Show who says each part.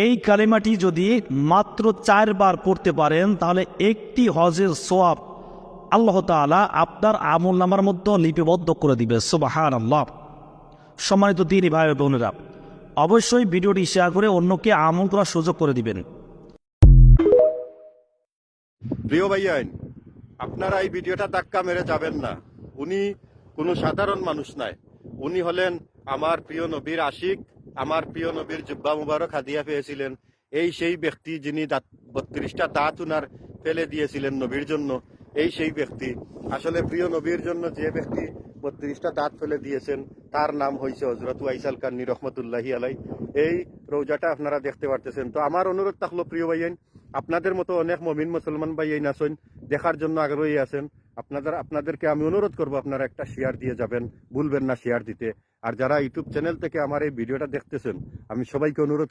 Speaker 1: এই কালিমাটি যদি মাত্র 4 বার পড়তে পারেন তাহলে একটি হজের সওয়াব আল্লাহ তাআলা আপনার আমল নামার মধ্যে লিপিবদ্ধ করে দিবে। সুবহানাল্লাহ। সম্মানিত দিনী ভাই ও বোনেরা, অবশ্যই ভিডিওটি শেয়ার করে অন্যকে আমল করার সুযোগ করে দিবেন।
Speaker 2: প্রিয় ভাইয়াইন, আপনারা এই ভিডিওটা ধাক্কা মেরে যাবেন না। উনি কোনো সাধারণ মানুষ নাই। উনি হলেন আমার প্রিয় নবীর আশিক, আমার প্রিয় নবীর জুব্বা মুবারক হাদিয়া পেয়েছিলেন। এই সেই ব্যক্তি যিনি 32টা দাঁত উনার ফেলে দিয়েছিলেন নবীর জন্য। এই সেই ব্যক্তি আসলে প্রিয় নবীর জন্য যে ব্যক্তি 32টা দাঁত ফেলে দিয়েছেন তার নাম হয়েছে হযরত ওয়াইস আল কারনী রহমতুল্লাহি আলাই। এই রোজাটা আপনারা দেখতে পারতেছেন। তো আমার অনুরোধ থাকলো প্রিয় ভাইয়াইন, আপনাদের মতো অনেক মমিন মুসলমান ভাইয়াইন আছেন, দেখার জন্য আগ্রহী আছেন। আপনাদেরকে আমি অনুরোধ করবো আপনারা একটা শেয়ার দিয়ে যাবেন, ভুলবেন না শেয়ার দিতে। আর যারা ইউটিউব চ্যানেল থেকে আমার এই ভিডিওটা দেখতেছেন, আমি সবাইকে অনুরোধ